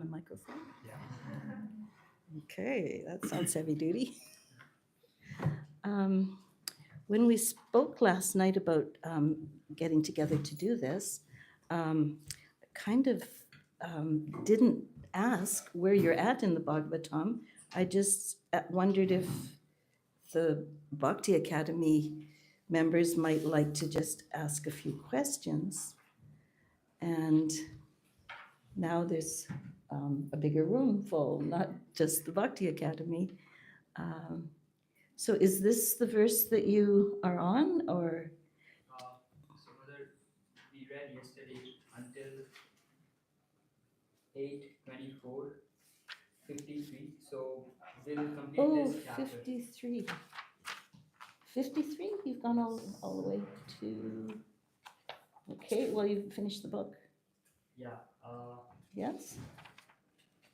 on a microphone? Okay, that sounds heavy duty. When we spoke last night about getting together to do this, kind of didn't ask where you're at in the Bhagavatam. I just wondered if the Bhakti Academy members might like to just ask a few questions. And now there's a bigger room full, not just the Bhakti Academy. So is this the verse that you are on, or? So Mother, we read yesterday until 8:24:53. So we'll complete this chapter. 53. 53? You've gone all the way to... Okay, well, you've finished the book. Yeah. Yes?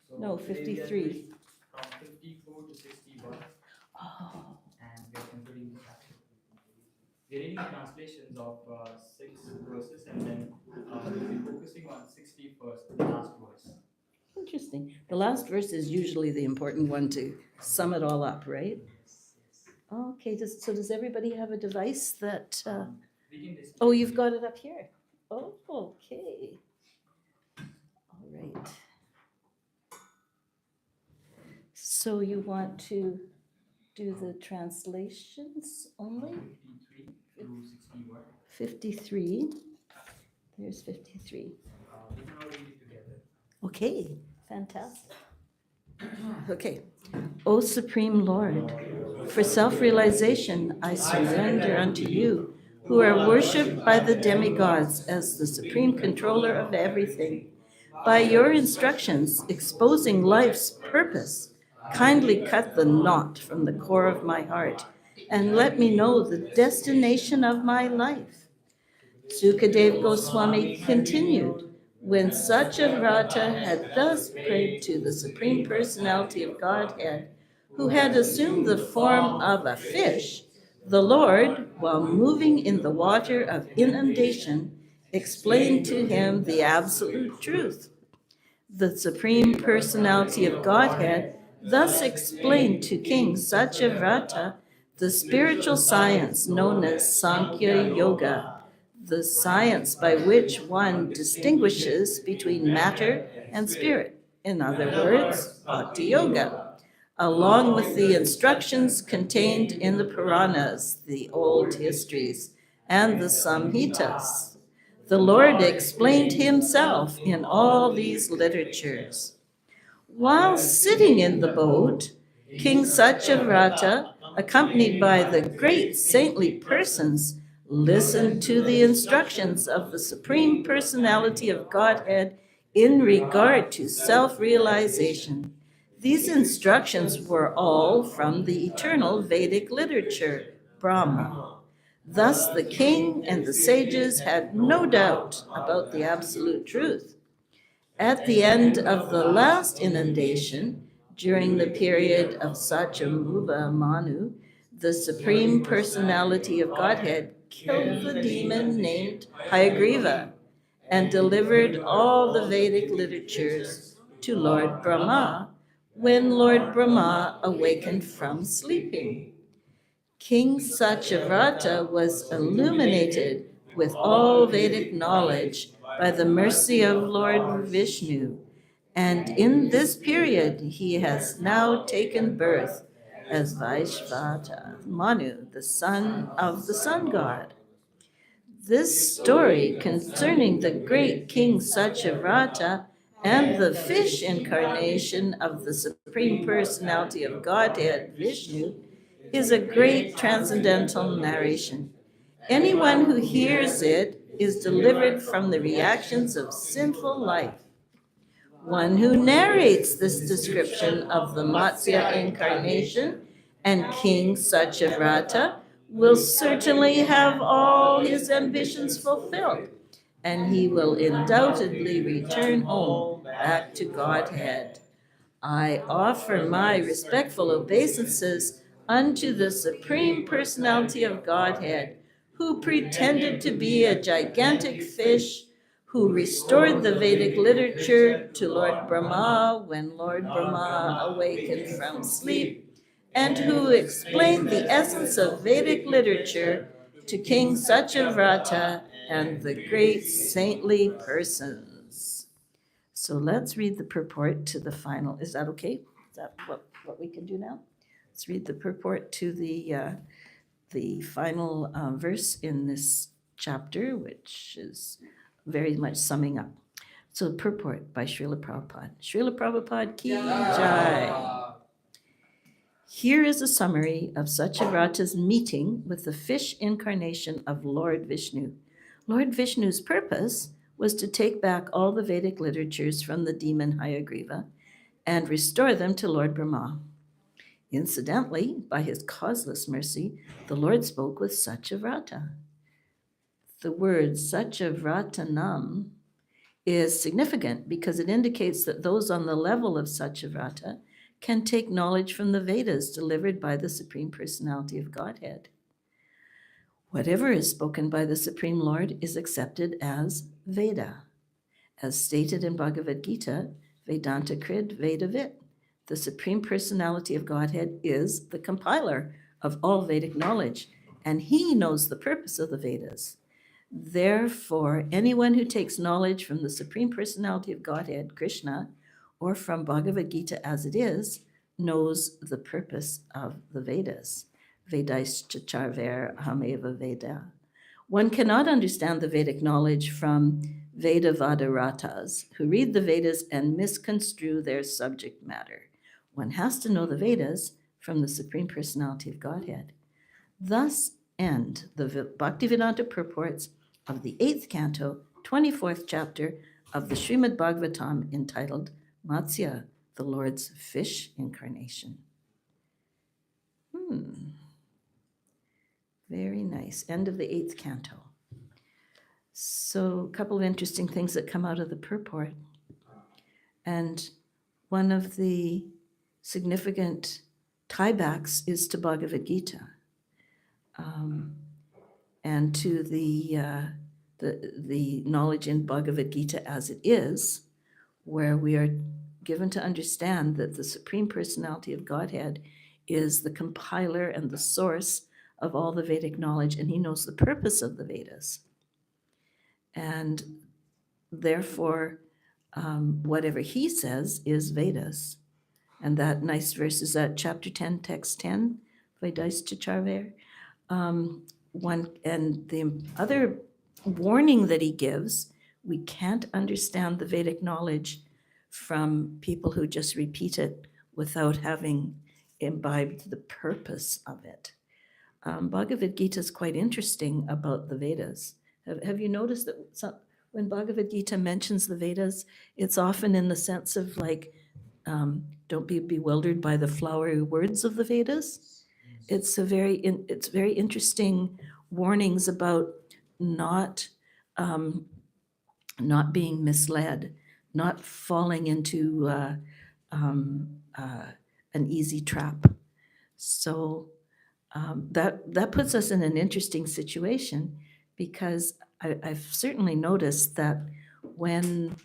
So No, today we are 53. doing from 54 to 61. Oh, And we are concluding the chapter. We're reading the translations of 6 verses, and then we'll be focusing on 61st, the last verse. interesting. The last verse is usually the important one to sum it all up, right? Yes. Okay, does everybody have a device that... We can display. Oh, you've got it up here. Oh, okay. All right. So you want to do the translations only? 53 to 61. 53. There's 53. We can all read it together. Okay, fantastic. Okay. O Supreme Lord, for self-realization I surrender unto you, who are worshipped by the demigods as the supreme controller of everything. By your instructions, exposing life's purpose, kindly cut the knot from the core of my heart, and let me know the destination of my life. Sukadev Goswami continued, when Satyavrata had thus prayed to the Supreme Personality of Godhead, who had assumed the form of a fish, the Lord, while moving in the water of inundation, explained to him the absolute truth. The Supreme Personality of Godhead thus explained to King Satyavrata the spiritual science known as Sankhya Yoga, the science by which one distinguishes between matter and spirit, in other words, Bhakti Yoga, along with the instructions contained in the Puranas, the old histories, and the Samhitas. The Lord explained himself in all these literatures. While sitting in the boat, King Satyavrata, accompanied by the great saintly persons, listened to the instructions of the Supreme Personality of Godhead in regard to self-realization. These instructions were all from the eternal Vedic literature, Brahma. Thus the king and the sages had no doubt about the absolute truth. At the end of the last inundation, during the period of Satyamruva Manu, the Supreme Personality of Godhead killed the demon named Hayagriva and delivered all the Vedic literatures to Lord Brahma when Lord Brahma awakened from sleeping. King Satyavrata was illuminated with all Vedic knowledge by the mercy of Lord Vishnu, and in this period he has now taken birth as Vaishvata Manu, the son of the sun god. This story concerning the great King Satyavrata and the fish incarnation of the Supreme Personality of Godhead, Vishnu, is a great transcendental narration. Anyone who hears it is delivered from the reactions of sinful life. One who narrates this description of the Matsya incarnation and King Satyavrata will certainly have all his ambitions fulfilled, and he will undoubtedly return home back to Godhead. I offer my respectful obeisances unto the Supreme Personality of Godhead, who pretended to be a gigantic fish, who restored the Vedic literature to Lord Brahma when Lord Brahma awakened from sleep, and who explained the essence of Vedic literature to King Satyavrata and the great saintly persons. So let's read the purport to the final. Is that okay? Is that what we can do now? Let's read the purport to the final verse in this chapter, which is very much summing up. So, purport by Srila Prabhupada. Srila Prabhupada ki jai. Here is a summary of Satyavrata's meeting with the fish incarnation of Lord Vishnu. Lord Vishnu's purpose was to take back all the Vedic literatures from the demon Hayagriva and restore them to Lord Brahma. Incidentally, by his causeless mercy, the Lord spoke with Satyavrata. The word Satyavratanam is significant because it indicates that those on the level of Satyavrata can take knowledge from the Vedas delivered by the Supreme Personality of Godhead. Whatever is spoken by the Supreme Lord is accepted as Veda. As stated in Bhagavad Gita, Vedanta Krid Vedavit. The Supreme Personality of Godhead is the compiler of all Vedic knowledge, and he knows the purpose of the Vedas. Therefore, anyone who takes knowledge from the Supreme Personality of Godhead, Krishna, or from Bhagavad Gita as it is, knows the purpose of the Vedas. Vedaischa charver ahameva Veda. One cannot understand the Vedic knowledge from Vedavadaratas, who read the Vedas and misconstrue their subject matter. One has to know the Vedas from the Supreme Personality of Godhead. Thus end the Bhaktivedanta purports of the 8th canto, 24th chapter of the Srimad Bhagavatam entitled Matsya, the Lord's Fish Incarnation. Very nice. End of the 8th canto. So, a couple of interesting things that come out of the purport. And one of the significant tiebacks is to Bhagavad Gita. And to the knowledge in Bhagavad Gita as it is, where we are given to understand that the Supreme Personality of Godhead is the compiler and the source of all the Vedic knowledge, and he knows the purpose of the Vedas. And therefore, whatever he says is Vedas. And that nice verse is at chapter 10, text 10, Vedaischa charver. One, and the other warning that he gives, we can't understand the Vedic knowledge from people who just repeat it without having imbibed the purpose of it. Bhagavad Gita is quite interesting about the Vedas. Have you noticed that when Bhagavad Gita mentions the Vedas, it's often in the sense of like, don't be bewildered by the flowery words of the Vedas. It's very interesting warnings about not being misled, not falling into an easy trap. So that puts us in an interesting situation, because I've certainly noticed that when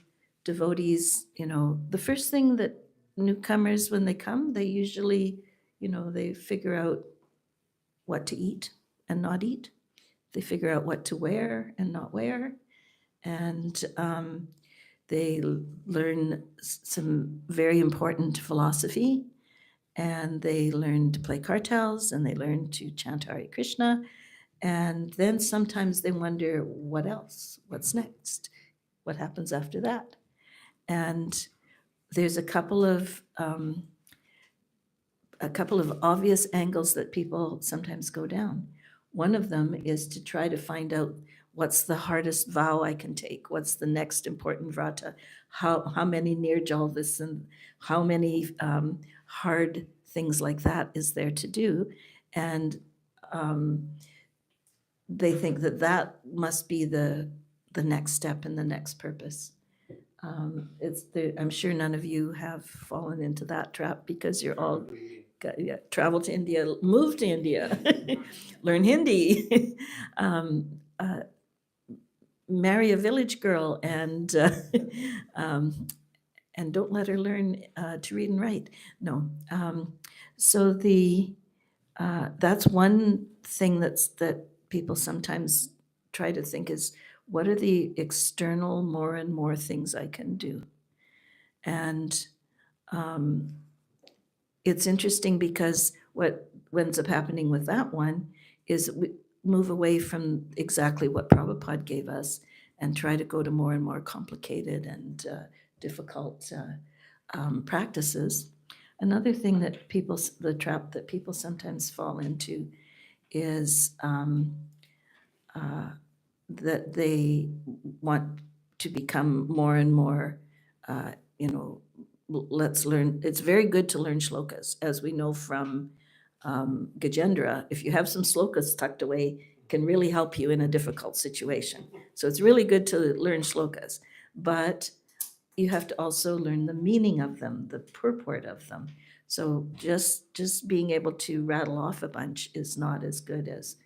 devotees, the first thing that newcomers, when they come, they usually, they figure out what to eat and not eat. They figure out what to wear and not wear. And they learn some very important philosophy, and they learn to play kartals, and they learn to chant Hare Krishna. And then sometimes they wonder, what else? What's next? What happens after that? And there's a couple of obvious angles that people sometimes go down. One of them is to try to find out what's the hardest vow I can take, what's the next important vrata, how many nirjalvis and how many hard things like that is there to do. And they think that must be the next step and the next purpose. I'm sure none of you have fallen into that trap, because you're all travel to India, move to India, learn Hindi. marry a village girl um, and don't let her learn to read and write. No. So that's one thing that people sometimes try to think is, what are the external more and more things I can do? And um, it's interesting because what ends up happening with that one is we move away from exactly what Prabhupada gave us and try to go to more and more complicated and difficult practices. Another thing that the trap that people sometimes fall into is that they want to become more and more, uh, you know, let's learn. It's very good to learn shlokas, as we know from Gajendra. If you have some shlokas tucked away, can really help you in a difficult situation. So it's really good to learn shlokas, but you have to also learn the meaning of them, the purport of them. So just being able to rattle off a bunch is not as good as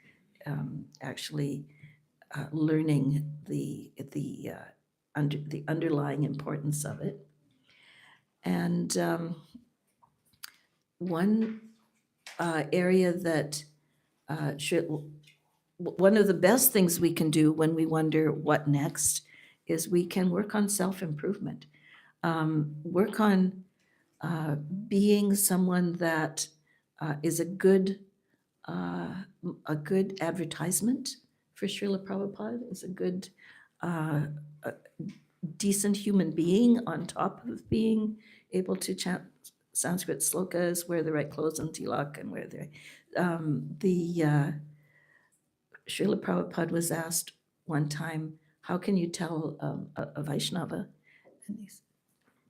actually learning the underlying importance of it. And one area that should one of the best things we can do when we wonder what next is we can work on self-improvement. Work on being someone that is uh, a good advertisement for Srila Prabhupada, is a good, a decent human being on top of being able to chant Sanskrit slokas, wear the right clothes and tilak, and wear the Srila Prabhupada was asked one time, how can you tell a Vaishnava? And he's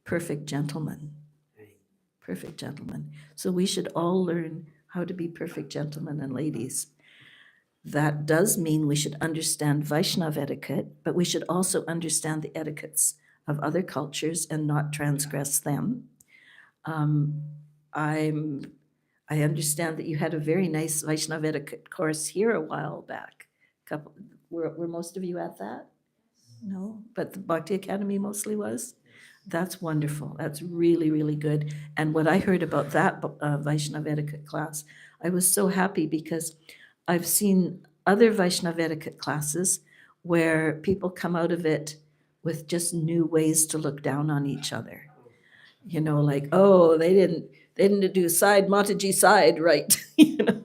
perfect gentleman, perfect gentleman. So we should all learn how to be perfect gentlemen and ladies. That does mean we should understand Vaishnav etiquette, but we should also understand the etiquettes of other cultures and not transgress them. Um, I understand that you had a very nice Vaishnav etiquette course here a while back. Were most of you at that? No, but the Bhakti Academy mostly was? That's wonderful. That's really, really good. And what I heard about that Vaishnav etiquette class, I was so happy because I've seen other Vaishnav etiquette classes where people come out of it with just new ways to look down on each other. You know, like, oh, they didn't do side Mataji side right. You know.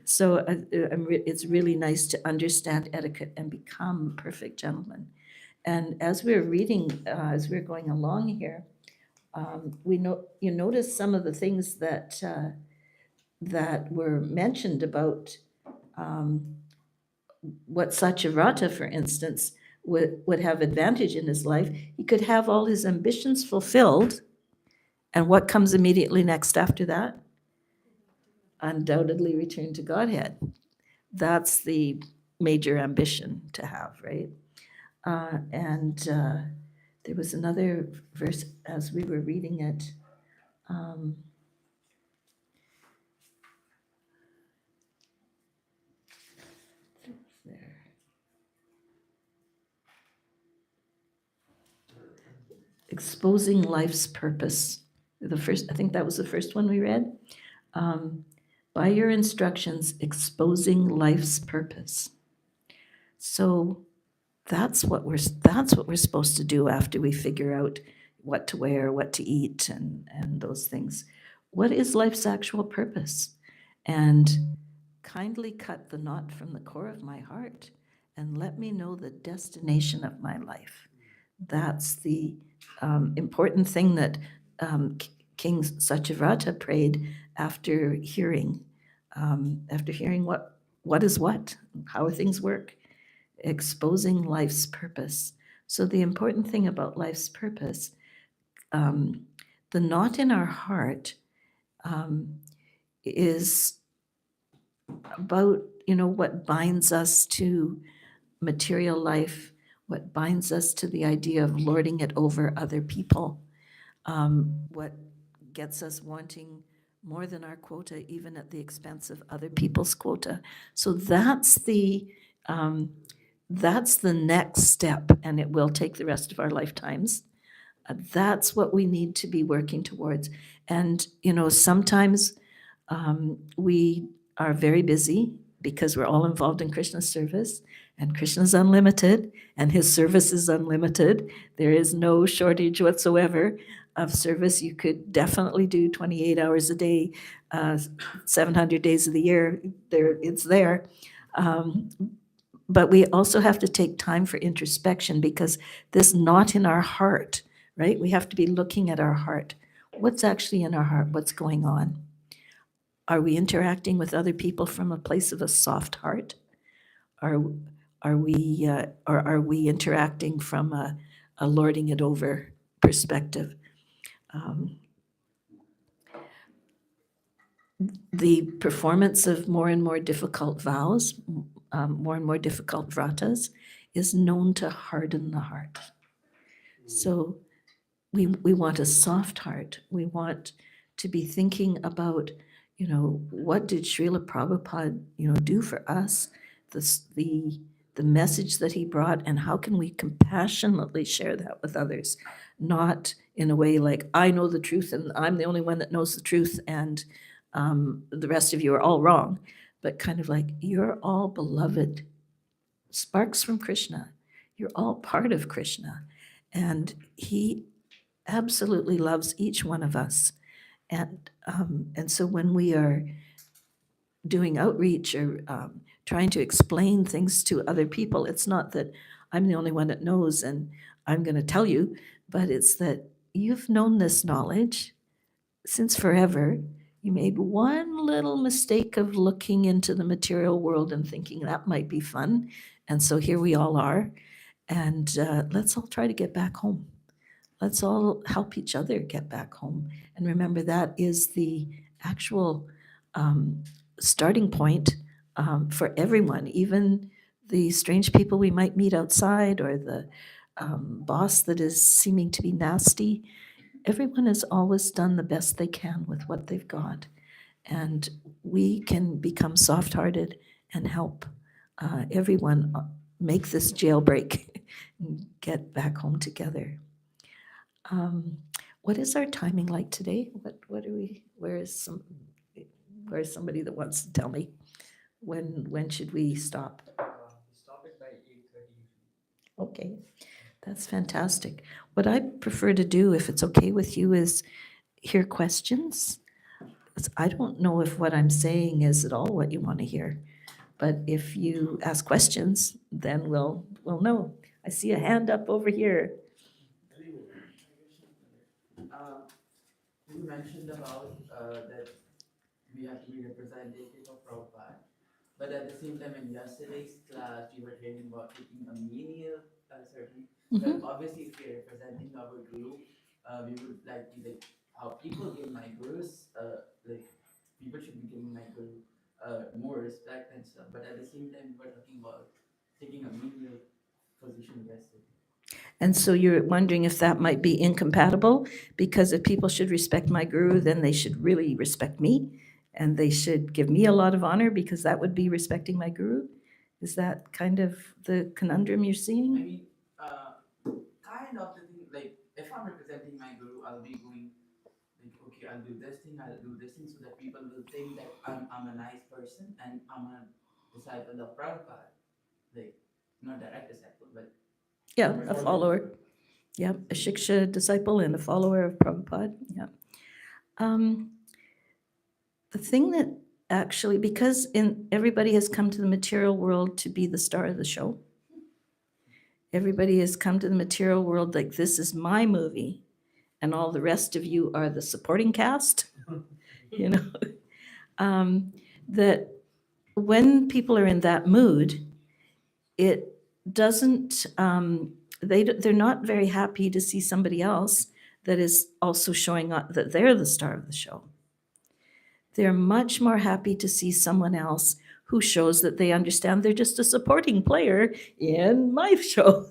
So it's really nice to understand etiquette and become perfect gentlemen. And as we're reading, as we're going along here, you notice some of the things that were mentioned about what Satyvrata, for instance, would have advantage in his life. He could have all his ambitions fulfilled, and what comes immediately next after that? Undoubtedly return to Godhead. That's the major ambition to have, right? And there was another verse as we were reading it. There. Exposing life's purpose. I think that was the first one we read. By your instructions, exposing life's purpose. So that's what we're supposed to do after we figure out what to wear, what to eat, and those things. What is life's actual purpose? And kindly cut the knot from the core of my heart and let me know the destination of my life. That's the important thing that King Satyavrata prayed after hearing what is what, how things work, exposing life's purpose. So the important thing about life's purpose, the knot in our heart is about, what binds us to material life, what binds us to the idea of lording it over other people, what gets us wanting more than our quota, even at the expense of other people's quota. So that's that's the next step, and it will take the rest of our lifetimes. That's what we need to be working towards. And, sometimes we are very busy because we're all involved in Krishna's service, and Krishna's unlimited, and his service is unlimited. There is no shortage whatsoever of service. You could definitely do 28 hours a day, 700 days of the year. It's there. But we also have to take time for introspection, because this knot in our heart, right? We have to be looking at our heart. What's actually in our heart? What's going on? Are we interacting with other people from a place of a soft heart? Are we interacting from a lording it over perspective? The performance of more and more difficult vows, more and more difficult vratas, is known to harden the heart. So we want a soft heart. We want to be thinking about, what did Srila Prabhupada, do for us? The message that he brought, and how can we compassionately share that with others? Not in a way like, I know the truth and I'm the only one that knows the truth, and the rest of you are all wrong. But kind of like, you're all beloved sparks from Krishna. You're all part of Krishna. And he absolutely loves each one of us. And so when we are doing outreach or trying to explain things to other people, it's not that I'm the only one that knows and I'm going to tell you, but it's that you've known this knowledge since forever. You made one little mistake of looking into the material world and thinking that might be fun. And so here we all are. And let's all try to get back home. Let's all help each other get back home. And remember, that is the actual starting point for everyone, even the strange people we might meet outside, or the boss that is seeming to be nasty. Everyone has always done the best they can with what they've got. And we can become soft-hearted and help everyone make this jailbreak and get back home together. What is our timing like today? What are we? Where is somebody that wants to tell me when should we stop? We stop it by 8:30 usually. Okay, that's fantastic. What I prefer to do, if it's okay with you, is hear questions. I don't know if what I'm saying is at all what you want to hear, but if you ask questions, then we'll know. I see a hand up over here. You mentioned about that we have to be representative of Prabhupada, but at the same time, in yesterday's class, we were hearing about taking a menial certain. Well, obviously, if we're representing our guru, we would like to, like, how people give my gurus, like, people should be giving my guru more respect and stuff. But at the same time, we were talking about taking a menial position yesterday. And so you're wondering if that might be incompatible, because if people should respect my guru, then they should really respect me, and they should give me a lot of honor, because that would be respecting my guru? Is that kind of the conundrum you're I seeing? mean, kind of the thing, like, if I'm representing my guru, I'll be going, like, okay, I'll do this thing, so that people will think that I'm a nice person and I'm a disciple of Prabhupada. Like, not direct disciple, but Yeah, a follower. Yeah, a Shiksha disciple and a follower of Prabhupada. Yeah. The thing that actually, because everybody has come to the material world to be the star of the show. Everybody has come to the material world like, this is my movie, and all the rest of you are the supporting cast. That when people are in that mood, it doesn't, they're not very happy to see somebody else that is also showing up that they're the star of the show. They're much more happy to see someone else who shows that they understand they're just a supporting player in my show.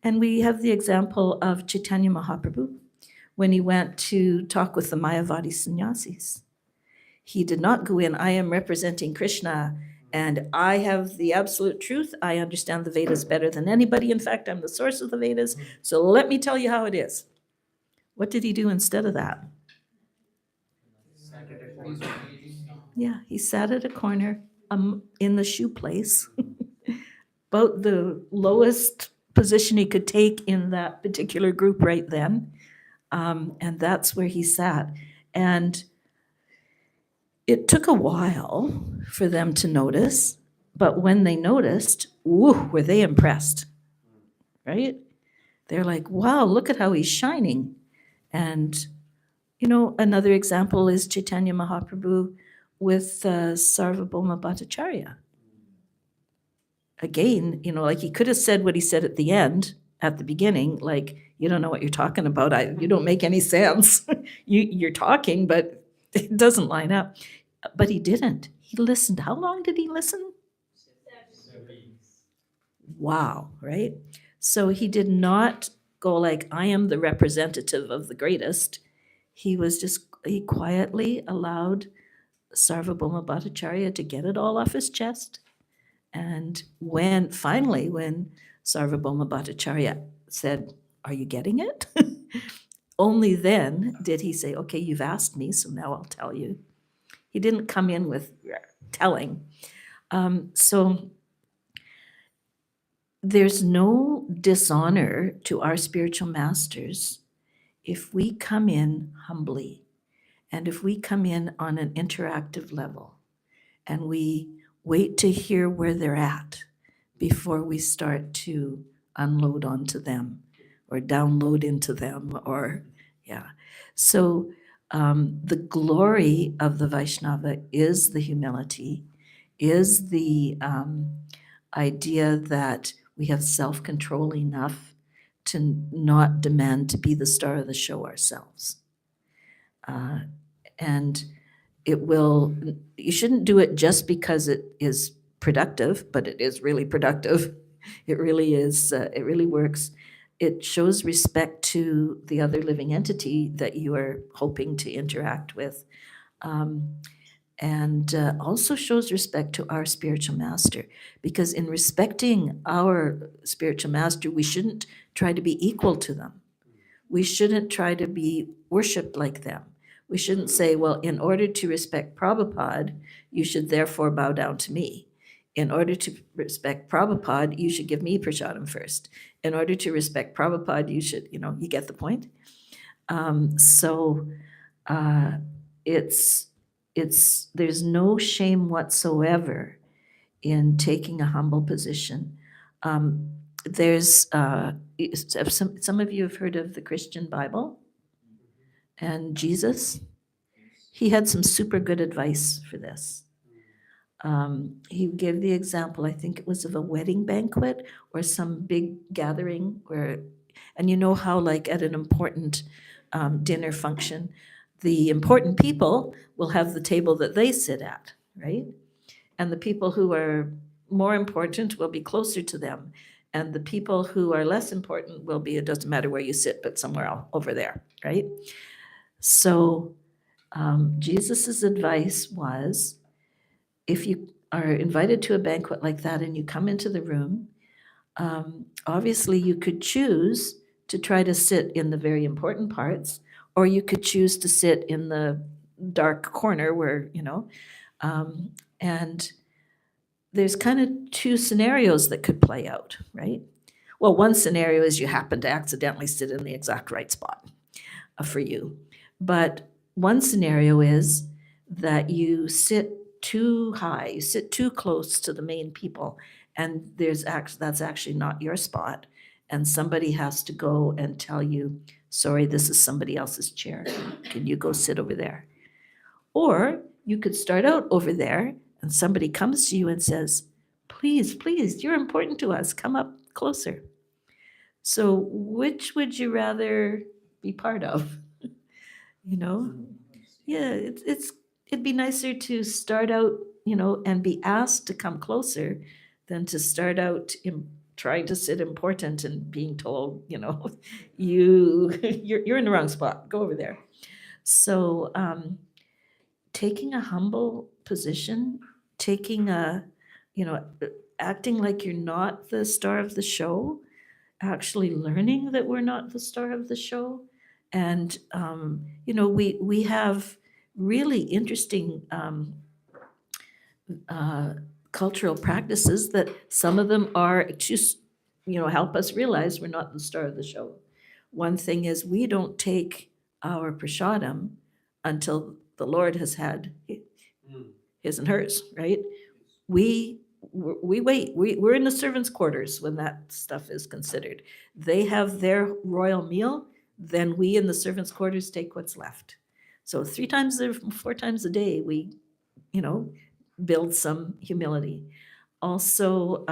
And we have the example of Chaitanya Mahaprabhu when he went to talk with the Mayavadi sannyasis. He did not go in, I am representing Krishna, And I have the absolute truth. I understand the Vedas better than anybody. In fact, I'm the source of the Vedas. So let me tell you how it is. What did he do instead of that? Yeah, he sat at a corner in the shoe place, about the lowest position he could take in that particular group right then. And that's where he sat. And it took a while for them to notice, but when they noticed, woo, were they impressed, right? They're like, wow, look at how he's shining. And, another example is Chaitanya Mahaprabhu with Sarvabhauma Bhattacharya. Again, like he could have said what he said at the end, at the beginning, like, you don't know what you're talking about. You don't make any sense. You're talking, but it doesn't line up. But he didn't. He listened. How long did he listen? Wow, right? So he did not go like, I am the representative of the greatest. He quietly allowed Sarvabhauma Bhattacharya to get it all off his chest. And when Sarvabhauma Bhattacharya said, are you getting it? Only then did he say, okay, you've asked me, so now I'll tell you. He didn't come in with telling. So there's no dishonor to our spiritual masters if we come in humbly and if we come in on an interactive level and we wait to hear where they're at before we start to unload onto them or download into them So the glory of the Vaishnava is the humility, is the idea that we have self-control enough to not demand to be the star of the show ourselves. And you shouldn't do it just because it is productive, but it is really productive. It really is, it really works. It shows respect to the other living entity that you are hoping to interact with. And also shows respect to our spiritual master, because in respecting our spiritual master, we shouldn't try to be equal to them. We shouldn't try to be worshipped like them. We shouldn't say, well, in order to respect Prabhupada, you should therefore bow down to me. In order to respect Prabhupada, you should give me prasadam first. In order to respect Prabhupada, you should, you get the point. There's no shame whatsoever in taking a humble position. There's some of you have heard of the Christian Bible and Jesus. He had some super good advice for this. He gave the example, I think it was of a wedding banquet or some big gathering and you know how like at an important dinner function, the important people will have the table that they sit at, right? And the people who are more important will be closer to them. And the people who are less important will be, it doesn't matter where you sit, but somewhere over there, right? So Jesus's advice was, if you are invited to a banquet like that and you come into the room, obviously you could choose to try to sit in the very important parts, or you could choose to sit in the dark corner where, and there's kind of two scenarios that could play out, right? Well, one scenario is you happen to accidentally sit in the exact right spot for you. But one scenario is that you sit too high, you sit too close to the main people, and that's actually not your spot. And somebody has to go and tell you, sorry, this is somebody else's chair. Can you go sit over there? Or you could start out over there and somebody comes to you and says, please, please, you're important to us. Come up closer. So which would you rather be part of? Yeah, it'd be nicer to start out, and be asked to come closer than to start out trying to sit important and being told, you're in the wrong spot. Go over there. So taking a humble position, taking a acting like you're not the star of the show, actually learning that we're not the star of the show. And, we have really interesting cultural practices that some of them are just, help us realize we're not the star of the show. One thing is we don't take our prasadam until the Lord has had his and hers, right? We we wait. We're in the servants' quarters when that stuff is considered. They have their royal meal, then we in the servants' quarters take what's left. So 3 times or 4 times a day, we, build some humility. Also,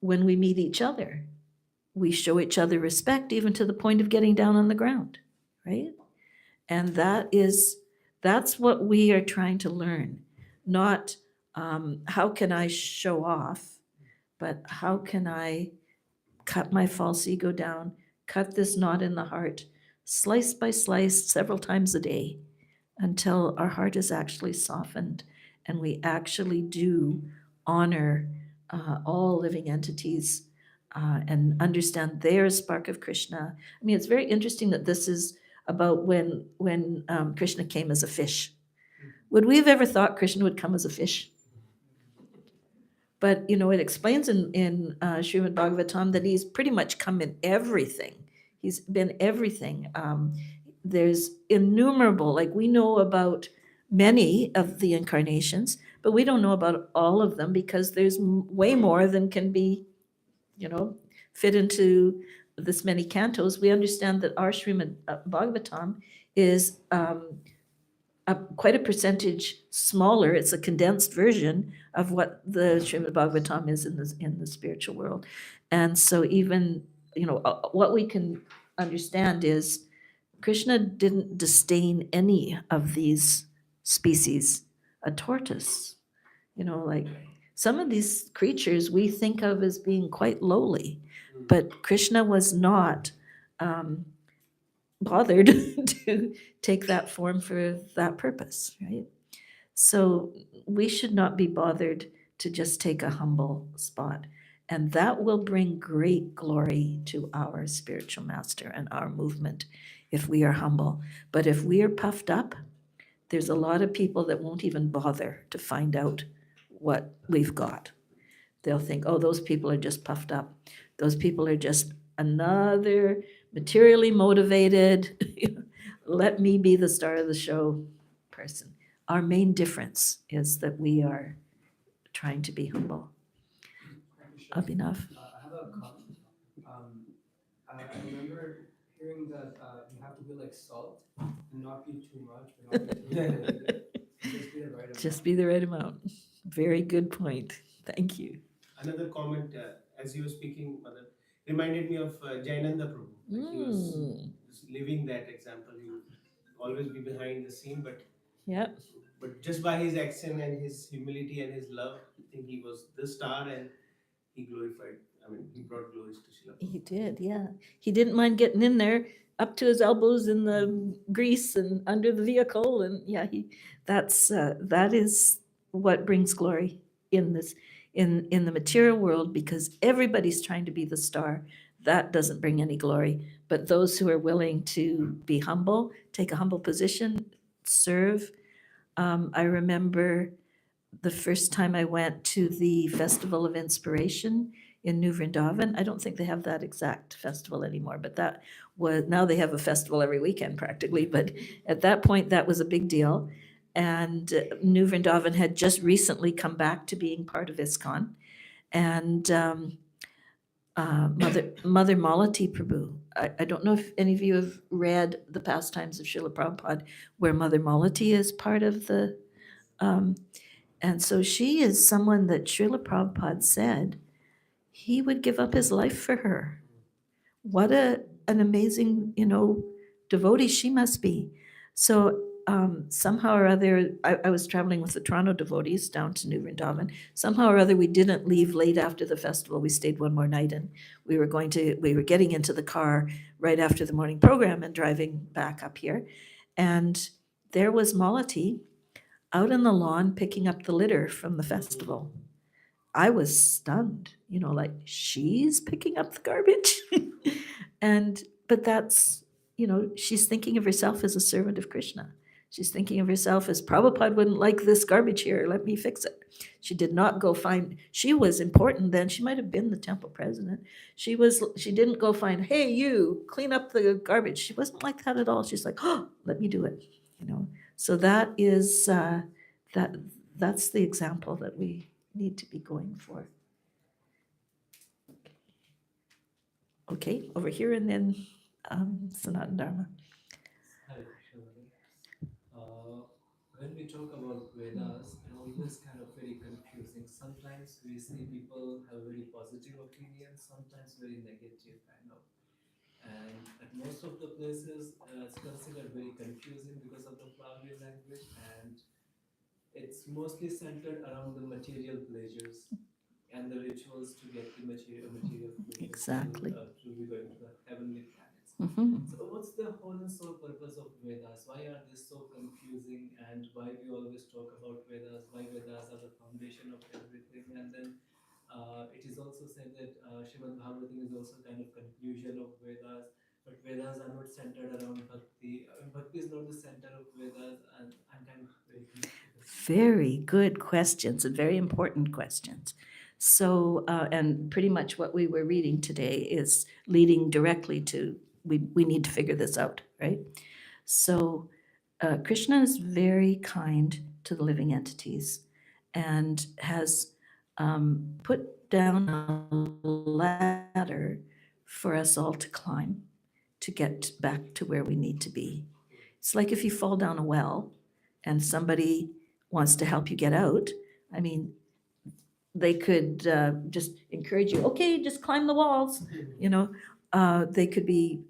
when we meet each other, we show each other respect, even to the point of getting down on the ground, right? And that's what we are trying to learn. Not how can I show off, but how can I cut my false ego down, cut this knot in the heart, slice by slice, several times a day, until our heart is actually softened and we actually do honor all living entities and understand their spark of Krishna. I mean, it's very interesting that this is about when Krishna came as a fish. Would we have ever thought Krishna would come as a fish? But it explains in Srimad Bhagavatam that he's pretty much come in everything. He's been everything. There's innumerable, like we know about many of the incarnations, but we don't know about all of them because there's way more than can be, fit into this many cantos. We understand that our Srimad Bhagavatam is quite a percentage smaller. It's a condensed version of what the Srimad Bhagavatam is in the spiritual world. And so even, what we can understand is Krishna didn't disdain any of these species. A tortoise, like some of these creatures we think of as being quite lowly, but Krishna was not bothered to take that form for that purpose, right? So we should not be bothered to just take a humble spot. And that will bring great glory to our spiritual master and our movement if we are humble. But if we are puffed up, there's a lot of people that won't even bother to find out what we've got. They'll think, oh, those people are just puffed up. Those people are just another materially motivated, let me be the star of the show person. Our main difference is that we are trying to be humble. Abhinav? I have a comment. I remember hearing that you have to be like salt and not be too much, but not be too little. Just be the right amount. Just be the right amount. Very good point. Thank you. Another comment, as you were speaking, Mother, reminded me of Jayananda Prabhu. Like he was living that example. He would always be behind the scene, Yep. but just by his action and his humility and his love, I think he was the star and he glorified. I mean, he brought glories to Srila Prabhupada. He did, yeah. He didn't mind getting in there up to his elbows in the grease and under the vehicle, and yeah, that is what brings glory in this in the material world, because everybody's trying to be the star. That doesn't bring any glory. But those who are willing to be humble, take a humble position, serve. I remember the first time I went to the Festival of Inspiration in New Vrindavan. I don't think they have that exact festival anymore, but that was, now they have a festival every weekend practically, but at that point, that was a big deal. And New Vrindavan had just recently come back to being part of ISKCON. And Mother Malati Prabhu, I don't know if any of you have read The Pastimes of Srila Prabhupada, where Mother Malati is part of the, and so she is someone that Srila Prabhupada said he would give up his life for her. What an amazing, devotee she must be. So somehow or other, I was traveling with the Toronto devotees down to New Vrindavan. Somehow or other, we didn't leave late after the festival. We stayed one more night, and we were getting into the car right after the morning program and driving back up here. And there was Malati out on the lawn picking up the litter from the festival. I was stunned, like she's picking up the garbage. But that's, she's thinking of herself as a servant of Krishna. She's thinking of herself as Prabhupada wouldn't like this garbage here, let me fix it. She did not go find, she was important then. She might have been the temple president. She didn't go find, hey, you clean up the garbage. She wasn't like that at all. She's like, oh, let me do it, So that is, that's the example that we need to be going for. Okay, over here and then Sanatan Dharma. Hare Krishna. When we talk about Vedas, it always kind of very confusing. Sometimes we see people have very positive opinions, sometimes very negative kind of. And at most of the places, it's considered very confusing because of the flowery language, and it's mostly centered around the material pleasures and the rituals to get the material pleasures Exactly. to be going to the heavenly planets. Mhm. So what's the whole and sole purpose of Vedas? Why are they so confusing, and why we always talk about Vedas? Why Vedas are the foundation of everything? And then it is also said that Srimad Bhagavatam is also kind of conclusion of Vedas, but Vedas are not centered around Bhakti. Bhakti is not the center of Vedas, and I'm kind of very confused. Very good questions and very important questions. So, and pretty much what we were reading today is leading directly to we need to figure this out, right? So, Krishna is very kind to the living entities and has put down a ladder for us all to climb to get back to where we need to be. It's like if you fall down a well and somebody wants to help you get out, I mean, they could just encourage you, okay, just climb the walls, they could be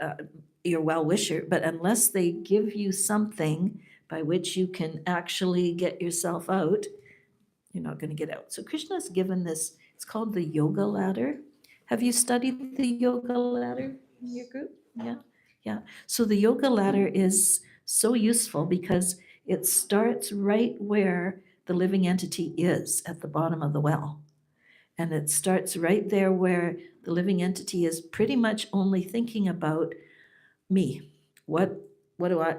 your well wisher, but unless they give you something by which you can actually get yourself out, you're not going to get out. So Krishna's given this, it's called the yoga ladder. Have you studied the yoga ladder in your group? Yeah. Yeah. So the yoga ladder is so useful because it starts right where the living entity is at the bottom of the well. And it starts right there where the living entity is pretty much only thinking about me. What do I,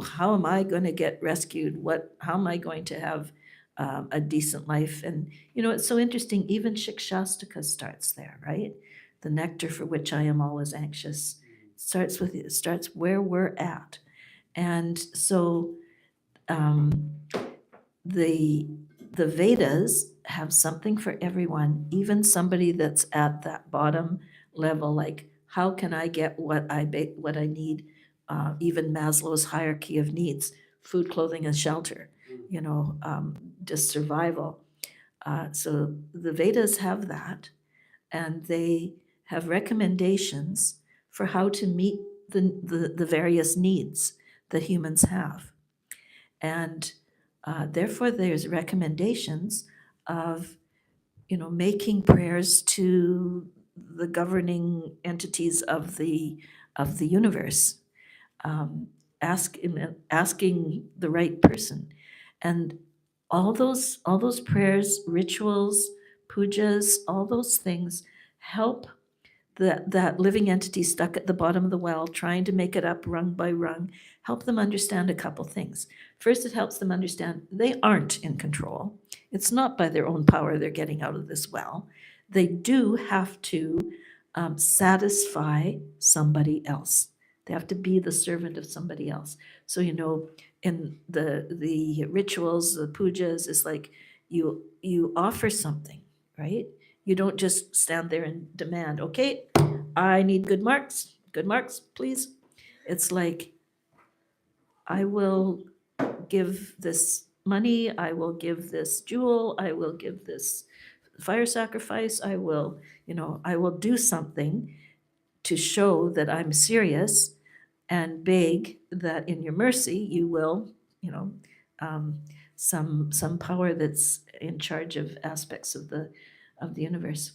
how am I going to get rescued? How am I going to have a decent life? And, it's so interesting. Even Shikshashtaka starts there, right? The nectar for which I am always anxious starts where we're at. And so the Vedas have something for everyone, even somebody that's at that bottom level, like how can I get what I need? Even Maslow's hierarchy of needs: food, clothing, and shelter. Just survival. So the Vedas have that, and they have recommendations for how to meet the various needs that humans have. And therefore, there's recommendations of, making prayers to the governing entities of the universe, asking the right person, and all those prayers, rituals, pujas, all those things help that living entity stuck at the bottom of the well, trying to make it up rung by rung, help them understand a couple things. First, it helps them understand they aren't in control. It's not by their own power they're getting out of this well. They do have to satisfy somebody else. They have to be the servant of somebody else. So, in the rituals, the pujas, it's like you offer something, right? You don't just stand there and demand, okay, I need good marks, please. It's like, I will give this money, I will give this jewel, I will give this fire sacrifice, I will do something to show that I'm serious and beg that in your mercy you will, um, some power that's in charge of aspects of the universe.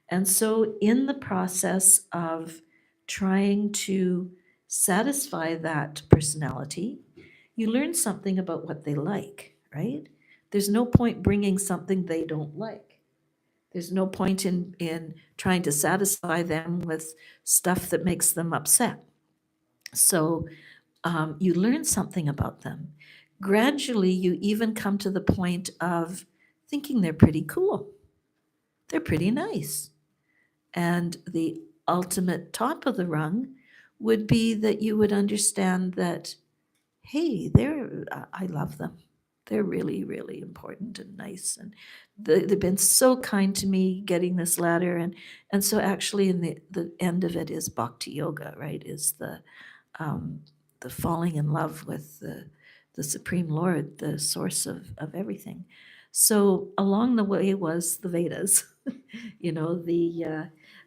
And so, in the process of trying to satisfy that personality, you learn something about what they like, right? There's no point bringing something they don't like. There's no point in trying to satisfy them with stuff that makes them upset. So you learn something about them. Gradually, you even come to the point of thinking they're pretty cool. They're pretty nice. And the ultimate top of the rung would be that you would understand that, hey, I love them. They're really, really important and nice. And they've been so kind to me getting this ladder. And so actually in the end of it is bhakti yoga, right? Is the falling in love with the Supreme Lord, the source of everything. So along the way was the Vedas,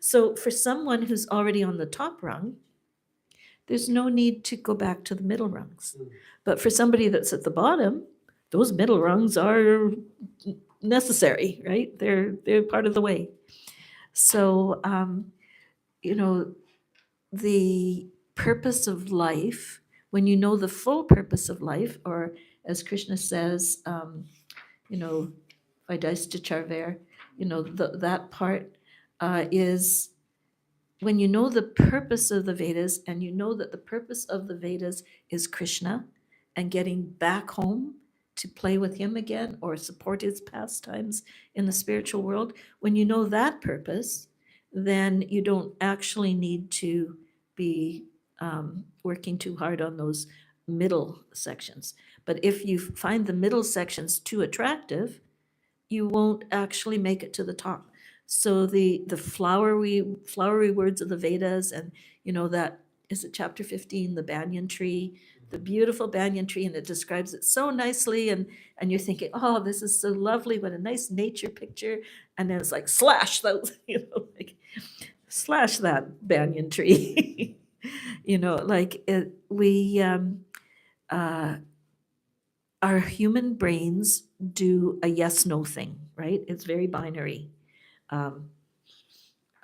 so for someone who's already on the top rung, there's no need to go back to the middle rungs. But for somebody that's at the bottom, those middle rungs are necessary, right? They're part of the way. So, the purpose of life, when you know the full purpose of life, or as Krishna says, Vaidashta Charver, that part is when you know the purpose of the Vedas and you know that the purpose of the Vedas is Krishna and getting back home to play with him again or support his pastimes in the spiritual world, when you know that purpose, then you don't actually need to be working too hard on those middle sections. But if you find the middle sections too attractive, you won't actually make it to the top. So the flowery words of the Vedas, and that is it chapter 15, the banyan tree, the beautiful banyan tree, and it describes it so nicely, and you're thinking, oh, this is so lovely, what a nice nature picture, and then it's like slash those, like slash that banyan tree. Our human brains do a yes no thing, right? It's very binary. Um,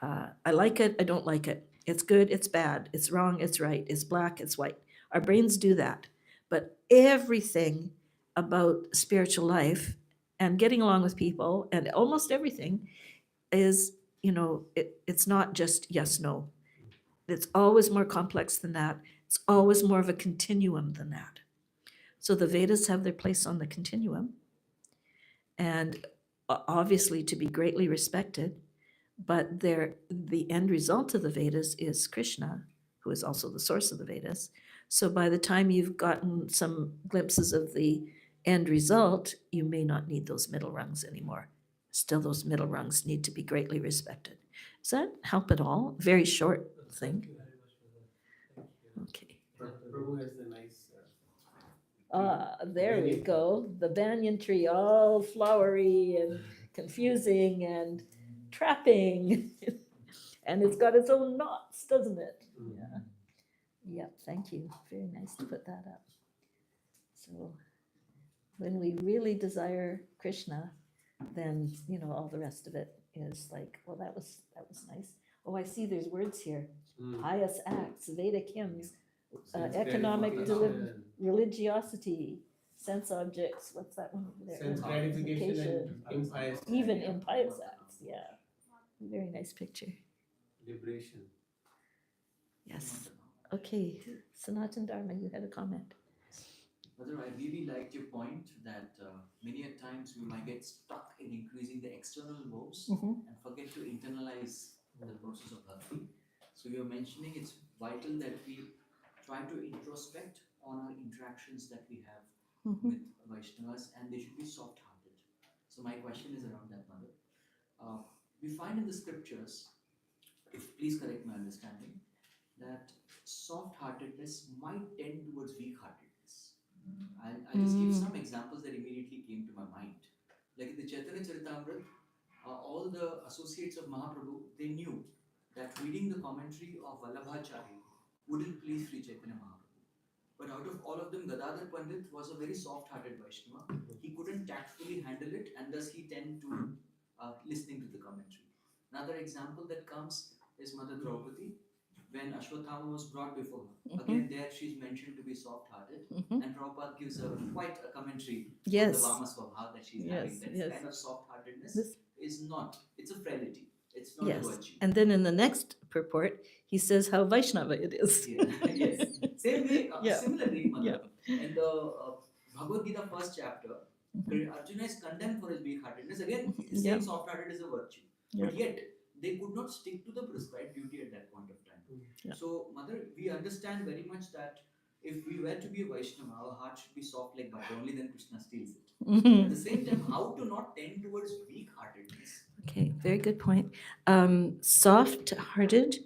I like it, I don't like it. It's good, it's bad. It's wrong, it's right. It's black, it's white. Our brains do that. But everything about spiritual life and getting along with people and almost everything is, it's not just yes, no. It's always more complex than that. It's always more of a continuum than that. So the Vedas have their place on the continuum, and obviously to be greatly respected, but the end result of the Vedas is Krishna, who is also the source of the Vedas. So by the time you've gotten some glimpses of the end result, you may not need those middle rungs anymore. Still, those middle rungs need to be greatly respected. Does that help at all? Very short Thank thing. you very much for that. Thank you. Okay. Prabhu has the nice. There we go. The banyan tree, all flowery and confusing and trapping. And it's got its own knots, doesn't it? Yeah. Yep, thank you. Very nice to put that up. So when we really desire Krishna, then all the rest of it is like, well, that was nice. Oh, I see there's words here. Pious acts, Vedic hymns, economic religiosity, sense objects. What's that one over there? Sense gratification and impious. Even impious acts. Yeah. Very nice picture. Liberation. Yes. Okay. Sanatan Dharma, you had a comment. Mother, I really liked your point that many a times we might get stuck in increasing the external verbs and forget to internalize the process of bhakti. So you're mentioning it's vital that we try to introspect on our interactions that we have with Vaishnavas, and they should be soft-hearted. So my question is around that, Mother. We find in the scriptures, if please correct my understanding, that soft-heartedness might tend towards weak-heartedness. I'll just give some examples that immediately came to my mind. Like in the Chaitanya Charitamrita, all the associates of Mahaprabhu, they knew that reading the commentary of Vallabhacharya wouldn't please Sri Chaitanya Mahaprabhu. But out of all of them, Gadadhar Pandit was a very soft-hearted Vaishnava. He couldn't tactfully handle it, and thus he tended to listening to the commentary. Another example that comes is Mother Draupadi, when Ashwatthama was brought before her. Again, there she's mentioned to be soft-hearted, and Prabhupada gives quite a commentary on the Vama Swabha that she's having. That kind of soft-heartedness is not it's a frailty. It's not Yes. a virtue. And then in the next purport, he says how Vaishnava it is. Yeah. Yes. Same way, Yeah. similarly, Mother, Yeah. in the Bhagavad Gita first chapter, Mhm. Arjuna is condemned for his weak-heartedness. Again, Yeah. saying soft-hearted is a virtue. But yet, they could not stick to the prescribed duty at that point of time. Yeah. So, Mother, we understand very much that if we were to be a Vaishnava, our heart should be soft like butter, only then Krishna steals it. Mhm. At the same time, how to not tend towards weak-heartedness? Okay, very good point. Soft-hearted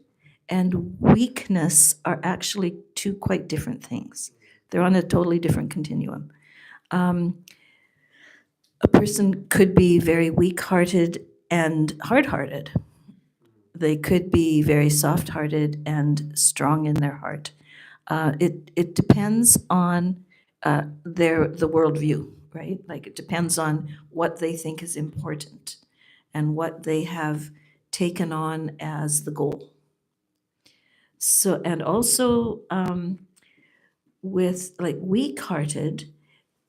and weakness are actually two quite different things. They're on a totally different continuum. Um, a person could be very weak-hearted and hard-hearted. They could be very soft-hearted and strong in their heart. It depends on the worldview, right? Like it depends on what they think is important and what they have taken on as the goal. So, and also with like weak-hearted,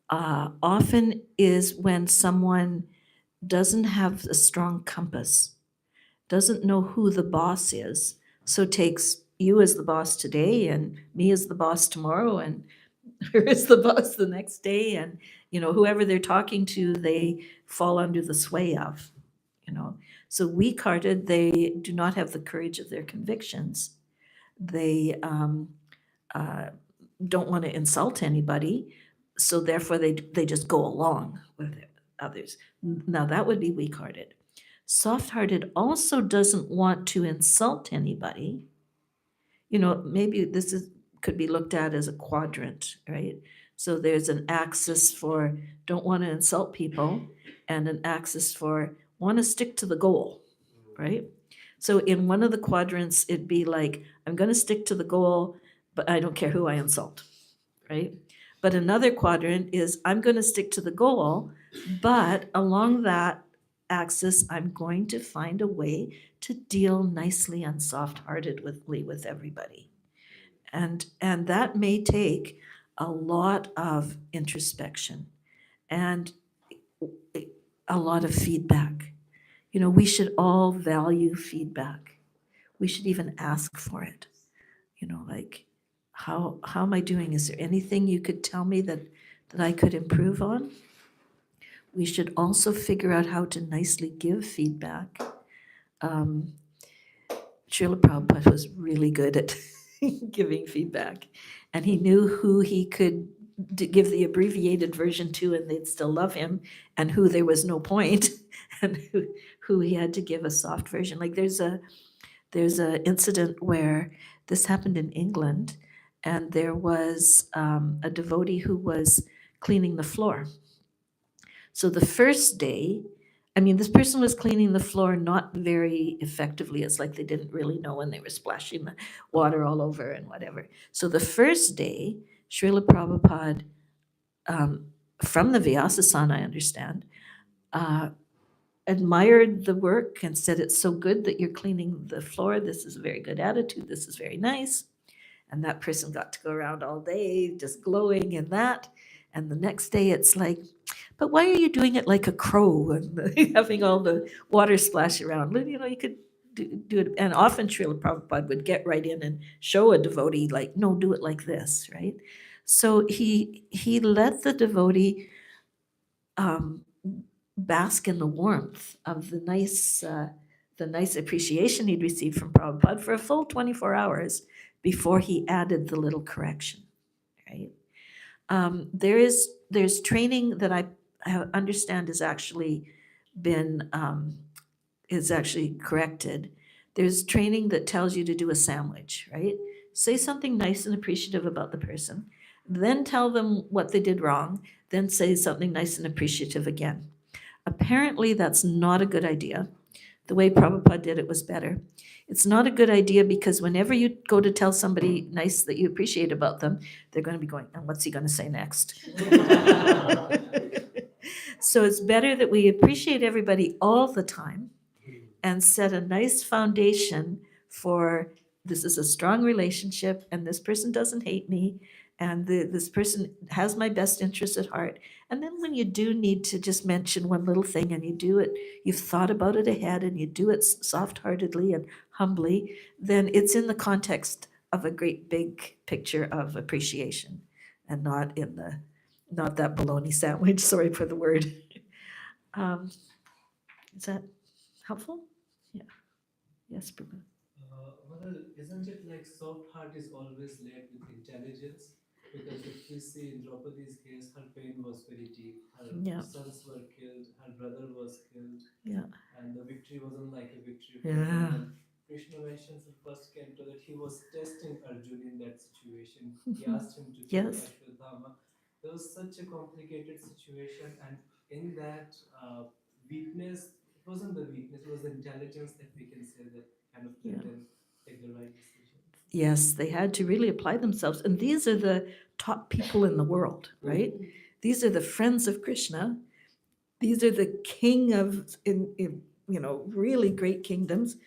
often is when someone doesn't have a strong compass, doesn't know who the boss is, so takes you as the boss today and me as the boss tomorrow and her as the boss the next day, and whoever they're talking to, they fall under the sway of. So weak-hearted, they do not have the courage of their convictions. They don't want to insult anybody, so therefore they just go along with others. Now that would be weak-hearted. Soft-hearted also doesn't want to insult anybody. Maybe could be looked at as a quadrant, right? So there's an axis for don't want to insult people and an axis for want to stick to the goal, right? So in one of the quadrants, it'd be like, I'm going to stick to the goal, but I don't care who I insult, right? But another quadrant is I'm going to stick to the goal, but along that axis, I'm going to find a way to deal nicely and soft-heartedly with everybody. And that may take a lot of introspection and a lot of feedback. We should all value feedback. We should even ask for it. Like, how am I doing? Is there anything you could tell me that I could improve on? We should also figure out how to nicely give feedback. Srila Prabhupada was really good at giving feedback, and he knew who he could give the abbreviated version to and they'd still love him, and who there was no point, and who he had to give a soft version. Like there's a incident where this happened in England, and there was a devotee who was cleaning the floor. So the first day, this person was cleaning the floor not very effectively. It's like they didn't really know, and they were splashing the water all over and whatever. So the first day, Srila Prabhupada, from the Vyasasana, I understand, admired the work and said, it's so good that you're cleaning the floor. This is a very good attitude. This is very nice. And that person got to go around all day just glowing in that. And the next day it's like, but why are you doing it like a crow and having all the water splash around? You could do it. And often Srila Prabhupada would get right in and show a devotee, like, no, do it like this, right? So he let the devotee bask in the warmth of the nice appreciation he'd received from Prabhupada for a full 24 hours before he added the little correction, right? There's training that I understand has actually been is actually corrected. There's training that tells you to do a sandwich, right? Say something nice and appreciative about the person, then tell them what they did wrong, then say something nice and appreciative again. Apparently, that's not a good idea. The way Prabhupada did it was better. It's not a good idea because whenever you go to tell somebody nice that you appreciate about them, they're going to be going, and what's he going to say next? So it's better that we appreciate everybody all the time and set a nice foundation for this is a strong relationship and this person doesn't hate me and this person has my best interest at heart. And then when you do need to just mention one little thing and you do it, you've thought about it ahead and you do it soft-heartedly and humbly, then it's in the context of a great big picture of appreciation and not that bologna sandwich, sorry for the word. Um, is that helpful? Yeah. Yes, Prabhu. Well, isn't it like soft heart is always led with intelligence? Because if we see in Draupadi's case, her pain was very deep. Her Yeah. sons were killed, her brother was killed, Yeah. and the victory wasn't like a victory for Yeah. them. And Krishna mentions in first canto that he was testing Arjun in that situation. He asked him to do Yes. Ashwadhama. There was such a complicated situation, and in that weakness, it wasn't the weakness, it was the intelligence that we can say that kind of let Yeah. them take the right decision. Yes, they had to really apply themselves. And these are the top people in the world, right? These are the friends of Krishna. These are the king of, in really great kingdoms,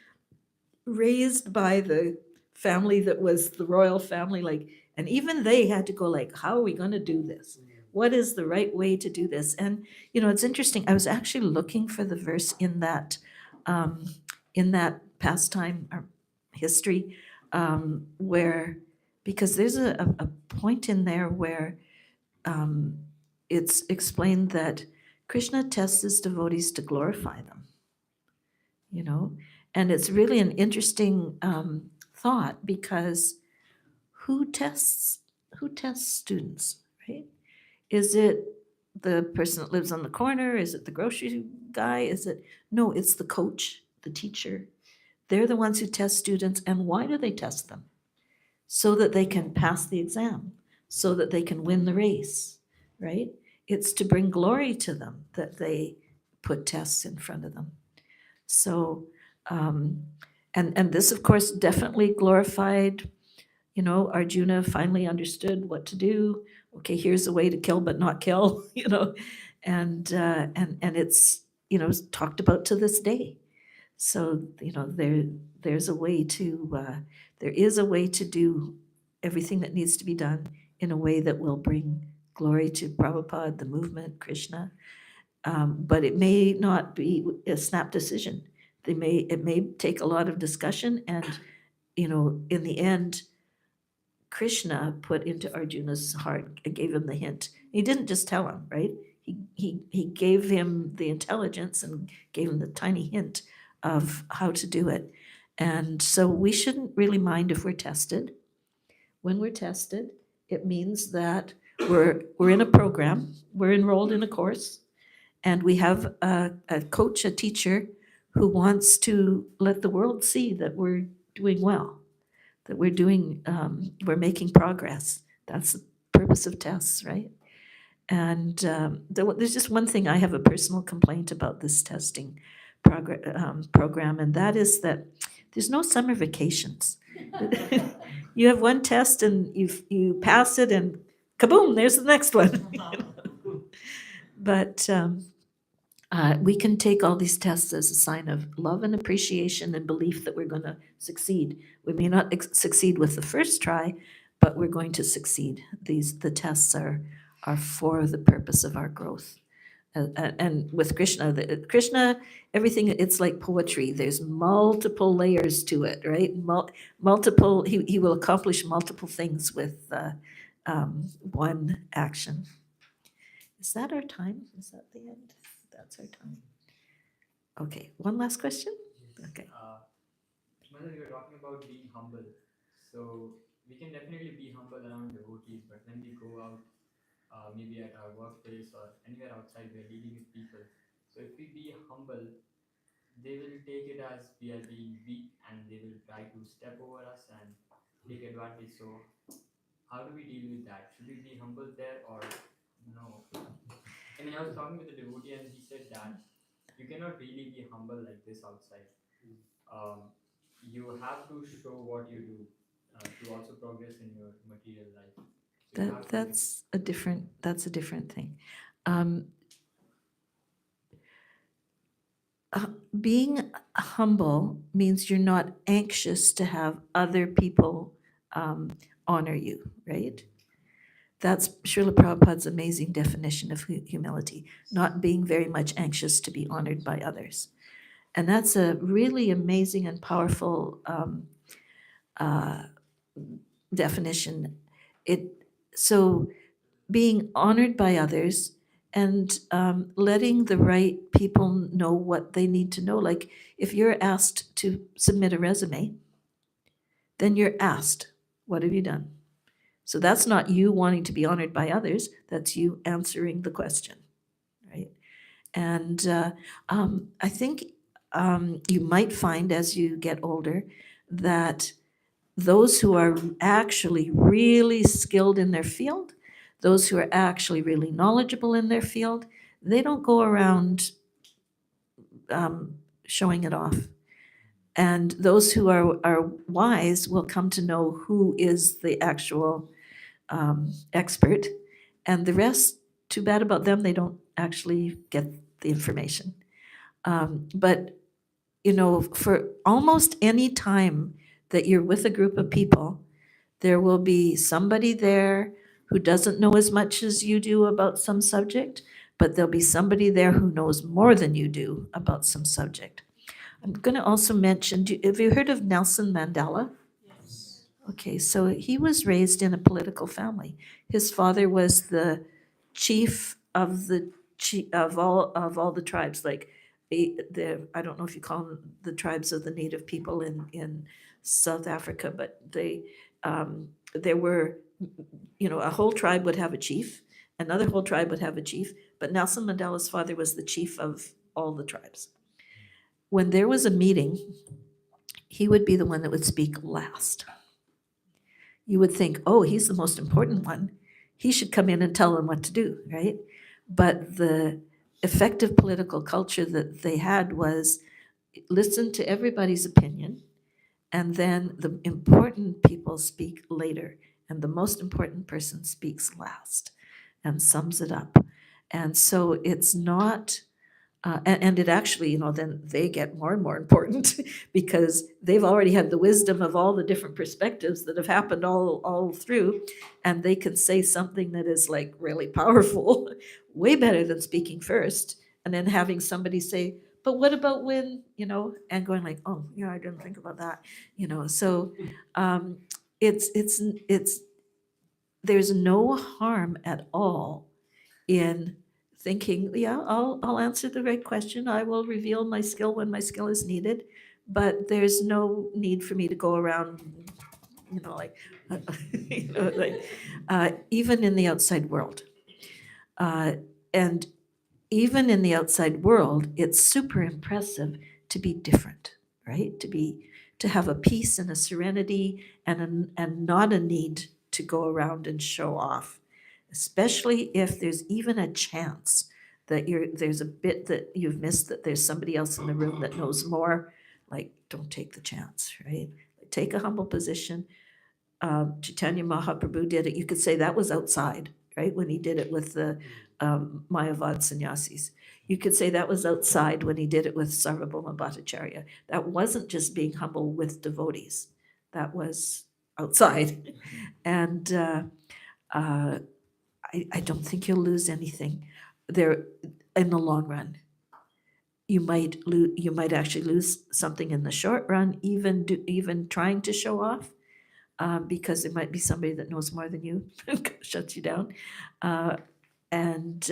raised by the family that was the royal family. Like, and even they had to go like, how are we going to do this? What is the right way to do this? And, it's interesting. I was actually looking for the verse in that pastime or history, where, because there's a point in there where um, it's explained that Krishna tests his devotees to glorify them, and it's really an interesting thought, because who tests students, right? Is it the person that lives on the corner? Is it the grocery guy? No, it's the coach, the teacher. They're the ones who test students. And why do they test them? So that they can pass the exam, so that they can win the race, right? It's to bring glory to them that they put tests in front of them. So, and this, of course, definitely glorified, Arjuna finally understood what to do. Okay, here's a way to kill but not kill, and it's, talked about to this day. So, there's a way to, there is a way to do everything that needs to be done in a way that will bring glory to Prabhupada, the movement, Krishna. But it may not be a snap decision. It may take a lot of discussion, and, in the end, Krishna put into Arjuna's heart, gave him the hint. He didn't just tell him, right? He gave him the intelligence and gave him the tiny hint of how to do it. And so we shouldn't really mind if we're tested. When we're tested, it means that we're in a program, we're enrolled in a course, and we have a coach, a teacher who wants to let the world see that we're doing well, that we're making progress. That's the purpose of tests, right? And there's just one thing, I have a personal complaint about this testing program, and that is that there's no summer vacations. You have one test and you pass it, and kaboom, there's the next one. But we can take all these tests as a sign of love and appreciation and belief that we're going to succeed. We may not succeed with the first try, but we're going to succeed. The tests are for the purpose of our growth. And with Krishna, everything, it's like poetry. There's multiple layers to it, right? Multiple. He will accomplish multiple things with one action. Is that our time? Is that the end? That's our time. Okay, one last question? Okay. Mother, you were talking about being humble. So we can definitely be humble around devotees, but when we go out, maybe at our workplace or anywhere outside, we are dealing with people. So if we be humble, they will take it as we are being weak and they will try to step over us and take advantage. So how do we deal with that? Should we be humble there or no? I mean, I was talking with a devotee and he said that you cannot really be humble like this outside. You have to show what you do to also progress in your material life. So you have to That's a different thing. Um, Being humble means you're not anxious to have other people honor you, right? That's Srila Prabhupada's amazing definition of humility, not being very much anxious to be honored by others. And that's a really amazing and powerful uh, definition. So being honored by others and letting the right people know what they need to know. Like if you're asked to submit a resume, then you're asked, what have you done? So that's not you wanting to be honored by others, that's you answering the question, right? And I think you might find as you get older that those who are actually really skilled in their field, those who are actually really knowledgeable in their field, they don't go around showing it off. And those who are wise will come to know who is the actual expert. And the rest, too bad about them, they don't actually get the information. But, you know, for almost any time that you're with a group of people, there will be somebody there who doesn't know as much as you do about some subject, but there'll be somebody there who knows more than you do about some subject. I'm going to also mention, have you heard of Nelson Mandela? Okay, so he was raised in a political family. His father was the chief of all the tribes, like I don't know if you call them the tribes of the native people in South Africa, but there were, you know, a whole tribe would have a chief, another whole tribe would have a chief, but Nelson Mandela's father was the chief of all the tribes. When there was a meeting, he would be the one that would speak last. You would think, oh, he's the most important one. He should come in and tell them what to do, right? But the effective political culture that they had was listen to everybody's opinion, and then the important people speak later, and the most important person speaks last and sums it up. And so it's not and it actually, you know, then they get more and more important because they've already had the wisdom of all the different perspectives that have happened all through, and they can say something that is like really powerful, way better than speaking first, and then having somebody say, but what about when, you know, and going like, oh, yeah, I didn't think about that, you know. So it's there's no harm at all in thinking, yeah, I'll answer the right question. I will reveal my skill when my skill is needed, but there's no need for me to go around, you know, like, you know, like, even in the outside world. And even in the outside world, it's super impressive to be different, right? To have a peace and a serenity and not a need to go around and show off, especially if there's even a chance that there's a bit that you've missed, that there's somebody else in the room that knows more. Like, don't take the chance, right? Take a humble position. Chaitanya Mahaprabhu did it. You could say that was outside, right? When he did it with the Mayavad sannyasis. You could say that was outside when he did it with Sarvabhauma Bhattacharya. That wasn't just being humble with devotees. That was outside. And I don't think you'll lose anything there in the long run. You might actually lose something in the short run, even trying to show off, because there might be somebody that knows more than you, shuts you down, and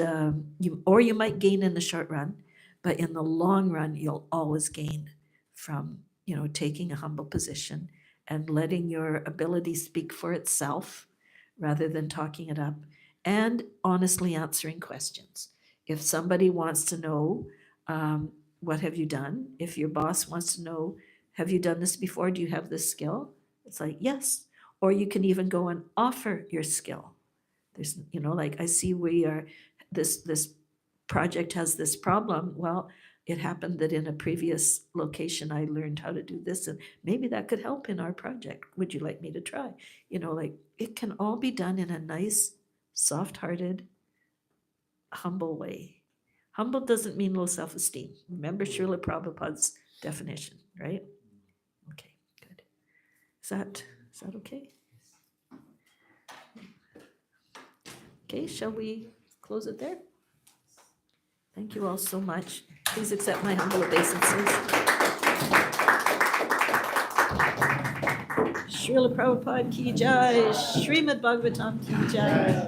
you might gain in the short run, but in the long run you'll always gain from, you know, taking a humble position and letting your ability speak for itself rather than talking it up, and honestly answering questions. If somebody wants to know, what have you done? If your boss wants to know, have you done this before? Do you have this skill? It's like, yes. Or you can even go and offer your skill. There's, you know, like, I see this project has this problem. Well, it happened that in a previous location, I learned how to do this, and maybe that could help in our project. Would you like me to try? You know, like, it can all be done in a nice, soft-hearted, humble way. Humble doesn't mean low self-esteem. Remember Srila Prabhupada's definition, right? Okay, good. Is that okay? Okay, shall we close it there? Thank you all so much. Please accept my humble obeisances. Srila Prabhupada ki jai, Srimad Bhagavatam ki jai.